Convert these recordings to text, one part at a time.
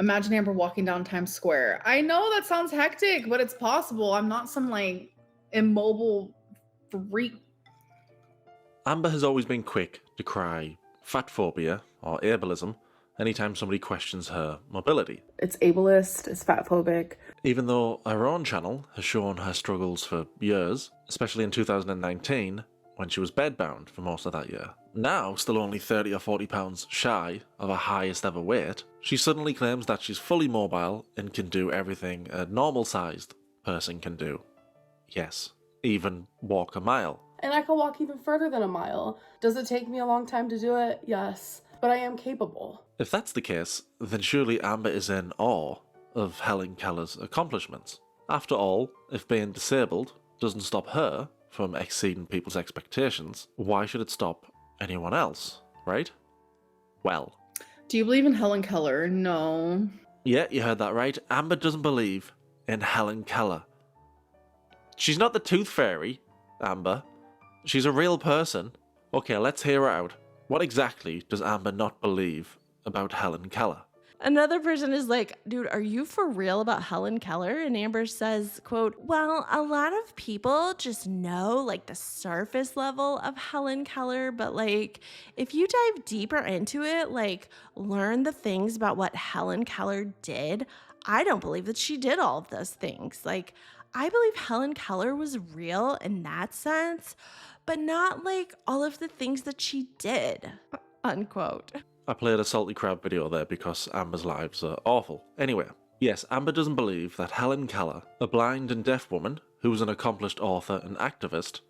Imagine Amber walking down Times Square. I know that sounds hectic, but it's possible. I'm not some like immobile freak. Amber has always been quick to cry fat phobia or ableism anytime somebody questions her mobility. It's ableist, it's fatphobic. Even though her own channel has shown her struggles for years, especially in 2019 when she was bedbound for most of that year. Now, still only 30 or 40 pounds shy of her highest ever weight, she suddenly claims that she's fully mobile and can do everything a normal-sized person can do. Yes, even walk a mile. And I can walk even further than a mile. Does it take me a long time to do it? Yes. But I am capable. If that's the case, then surely Amber is in awe of Helen Keller's accomplishments. After all, if being disabled doesn't stop her from exceeding people's expectations, why should it stop anyone else, right? Well. Do you believe in Helen Keller? No. Yeah, you heard that right. Amber doesn't believe in Helen Keller. She's not the tooth fairy, Amber. She's a real person. Okay, let's hear her out. What exactly does Amber not believe about Helen Keller? Another person is like, dude, are you for real about Helen Keller? And Amber says, quote, well, a lot of people just know like the surface level of Helen Keller, but like if you dive deeper into it, like learn the things about what Helen Keller did, I don't believe that she did all of those things. Like, I believe Helen Keller was real in that sense, but not like all of the things that she did, unquote. I played a salty crab video there because Amber's lives are awful. Anyway, yes, Amber doesn't believe that Helen Keller, a blind and deaf woman who was an accomplished author and activist,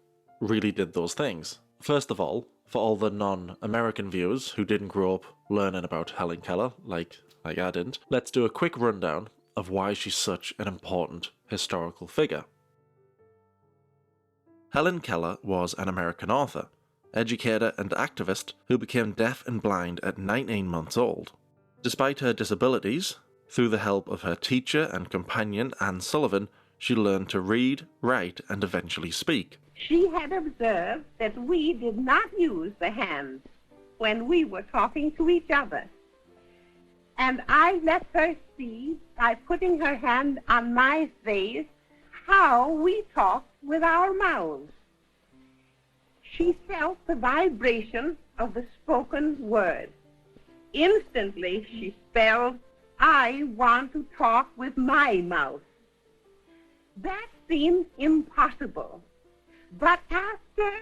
really did those things. First of all, for all the non-American viewers who didn't grow up learning about Helen Keller, like I didn't, let's do a quick rundown of why she's such an important historical figure. Helen Keller was an American author, educator and activist who became deaf and blind at 19 months old. Despite her disabilities, through the help of her teacher and companion Anne Sullivan, she learned to read, write and eventually speak. She had observed that we did not use the hands when we were talking to each other. And I let her see, by putting her hand on my face, how we talked with our mouths. She felt the vibration of the spoken word. Instantly, she spelled, I want to talk with my mouth. That seemed impossible. But after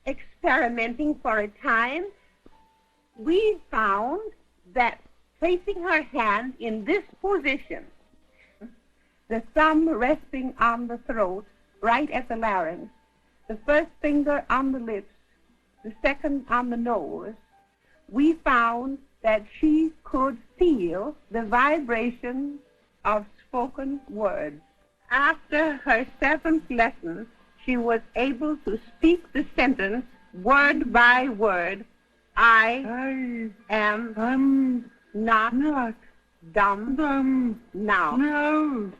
experimenting for a time, we found that placing her hand in this position, the thumb resting on the throat, right at the larynx, the first finger on the lips, the second on the nose, we found that she could feel the vibration of spoken words. After her 7th lesson, she was able to speak the sentence word by word, I am not dumb now. No.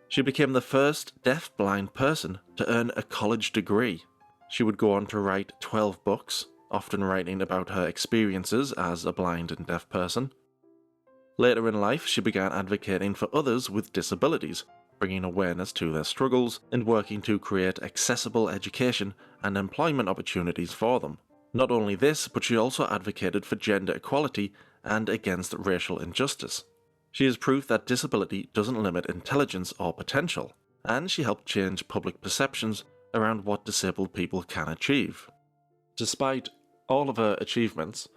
She became the first deaf-blind person to earn a college degree. She would go on to write 12 books, often writing about her experiences as a blind and deaf person. Later in life, she began advocating for others with disabilities, bringing awareness to their struggles and working to create accessible education and employment opportunities for them. Not only this, but she also advocated for gender equality and against racial injustice. She is proof that disability doesn't limit intelligence or potential, and she helped change public perceptions around what disabled people can achieve. Despite all of her achievements,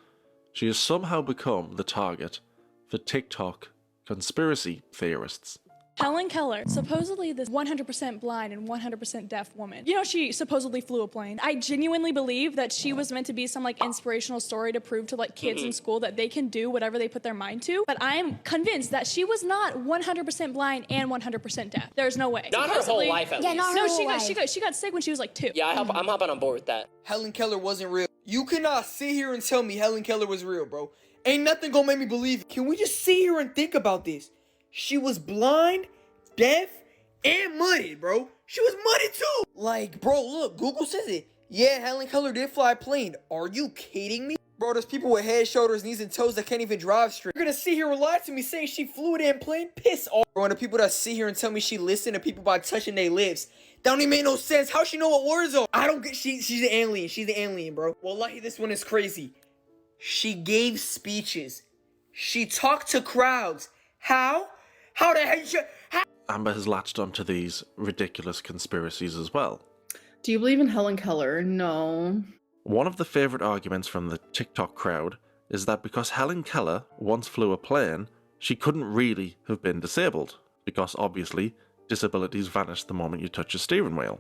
she has somehow become the target for TikTok conspiracy theorists. Helen Keller, supposedly this 100% blind and 100% deaf woman. You know, she supposedly flew a plane. I genuinely believe that she was meant to be some like inspirational story to prove to like kids in school that they can do whatever they put their mind to. But I am convinced that she was not 100% blind and 100% deaf. There's no way. Not her whole life, at least. Not her whole life. She got sick when she was like 2. Yeah, I'm hopping on board with that. Helen Keller wasn't real. You cannot sit here and tell me Helen Keller was real, bro. Ain't nothing gonna make me believe it. Can we just sit here and think about this? She was blind, deaf, and muddied, bro. She was muddied too. Like, bro, look, Google says it. Yeah, Helen Keller did fly a plane. Are you kidding me? Bro, there's people with head, shoulders, knees, and toes that can't even drive straight. You're gonna sit here and lie to me saying she flew a damn plane? Piss off. Bro, and the people that sit here and tell me she listened to people by touching their lips. That don't even make no sense. How she know what words are? I don't get, she's an alien. She's an alien, bro. Wallahi, this one is crazy. She gave speeches. She talked to crowds. How? How the heck? Amber has latched onto these ridiculous conspiracies as well. Do you believe in Helen Keller? No. One of the favourite arguments from the TikTok crowd is that because Helen Keller once flew a plane, she couldn't really have been disabled, because obviously, disabilities vanish the moment you touch a steering wheel.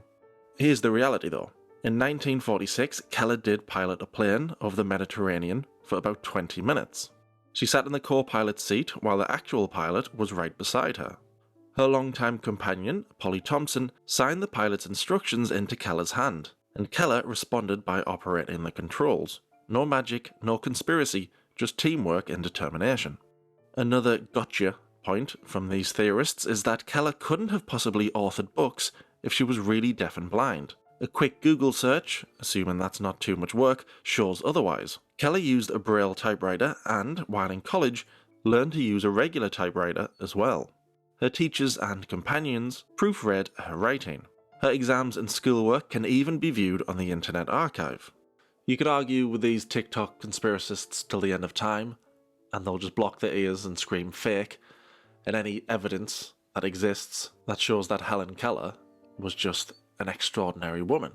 Here's the reality though. In 1946, Keller did pilot a plane over the Mediterranean for about 20 minutes. She sat in the co-pilot's seat while the actual pilot was right beside her. Her longtime companion, Polly Thompson, signed the pilot's instructions into Keller's hand, and Keller responded by operating the controls. No magic, no conspiracy, just teamwork and determination. Another gotcha point from these theorists is that Keller couldn't have possibly authored books if she was really deaf and blind. A quick Google search, assuming that's not too much work, shows otherwise. Keller used a Braille typewriter and, while in college, learned to use a regular typewriter as well. Her teachers and companions proofread her writing. Her exams and schoolwork can even be viewed on the Internet Archive. You could argue with these TikTok conspiracists till the end of time, and they'll just block their ears and scream fake, and any evidence that exists that shows that Helen Keller was just an extraordinary woman.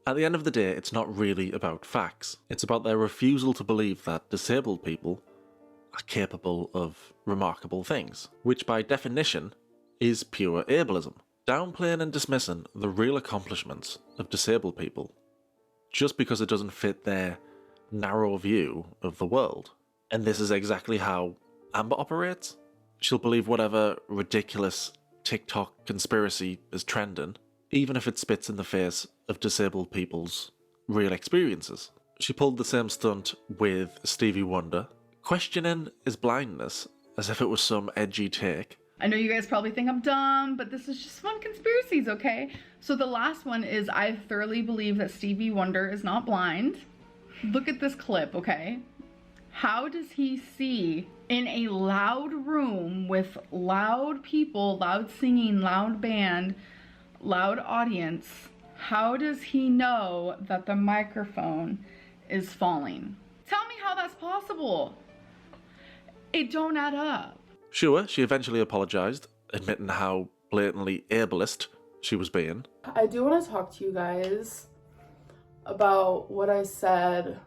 At the end of the day, it's not really about facts. It's about their refusal to believe that disabled people are capable of remarkable things, which by definition is pure ableism. Downplaying and dismissing the real accomplishments of disabled people just because it doesn't fit their narrow view of the world. And this is exactly how Amber operates. She'll believe whatever ridiculous TikTok conspiracy is trending, even if it spits in the face of disabled people's real experiences. She pulled the same stunt with Stevie Wonder, questioning his blindness as if it was some edgy take. I know you guys probably think I'm dumb, but this is just fun conspiracies, okay? So the last one is I thoroughly believe that Stevie Wonder is not blind. Look at this clip, okay? How does he see in a loud room with loud people, loud singing, loud band, loud audience? How does he know that the microphone is falling? Tell me how that's possible. It don't add up. Sure, she eventually apologised, admitting how blatantly ableist she was being. I do want to talk to you guys about what I said,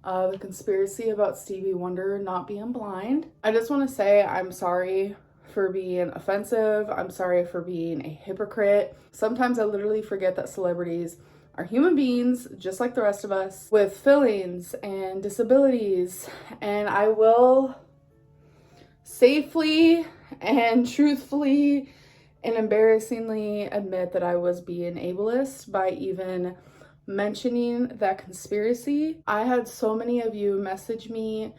the conspiracy about Stevie Wonder not being blind. I just want to say I'm sorry for being offensive. I'm sorry for being a hypocrite. Sometimes I literally forget that celebrities are human beings just like the rest of us with feelings and disabilities, and I will safely and truthfully and embarrassingly admit that I was being ableist by even mentioning that conspiracy. I had so many of you message me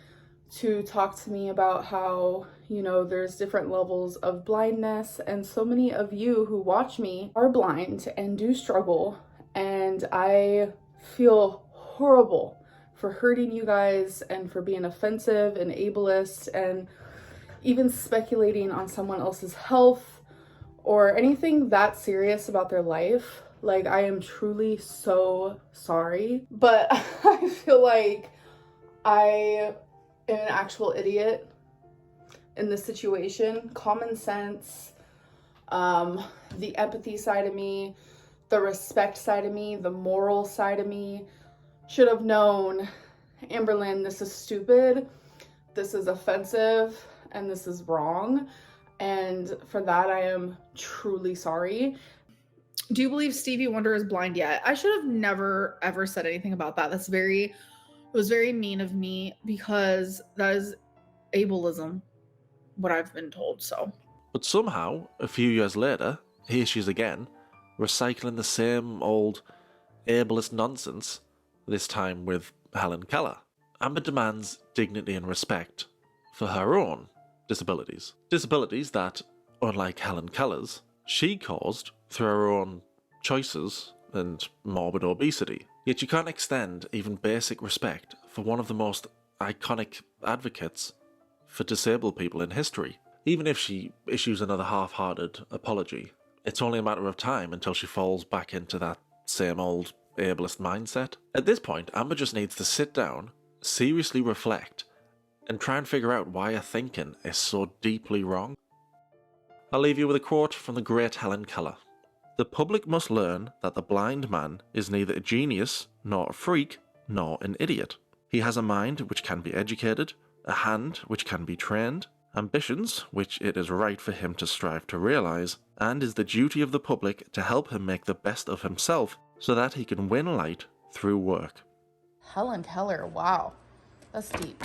to talk to me about how, you know, there's different levels of blindness, and so many of you who watch me are blind and do struggle, and I feel horrible for hurting you guys and for being offensive and ableist and even speculating on someone else's health or anything that serious about their life. Like, I am truly so sorry, but I feel like I am an actual idiot in this situation. Common sense, the empathy side of me, the respect side of me, the moral side of me should have known, Amberlynn, this is stupid, this is offensive, and this is wrong, and for that I am truly sorry. Do you believe Stevie Wonder is blind yet? I should have never ever said anything about that. It was very mean of me, because that is ableism, what I've been told. So But somehow, a few years later, here she is again, recycling the same old ableist nonsense, this time with Helen Keller. Amber demands dignity and respect for her own disabilities. Disabilities that, unlike Helen Keller's, she caused through her own choices and morbid obesity. Yet you can't extend even basic respect for one of the most iconic advocates for disabled people in history. Even if she issues another half-hearted apology, it's only a matter of time until she falls back into that same old ableist mindset. At this point, Amber just needs to sit down, seriously reflect, and try and figure out why her thinking is so deeply wrong. I'll leave you with a quote from the great Helen Keller. "The public must learn that the blind man is neither a genius, nor a freak, nor an idiot. He has a mind which can be educated, a hand which can be trained, ambitions which it is right for him to strive to realize, and is the duty of the public to help him make the best of himself so that he can win light through work." Helen Keller, wow. That's deep.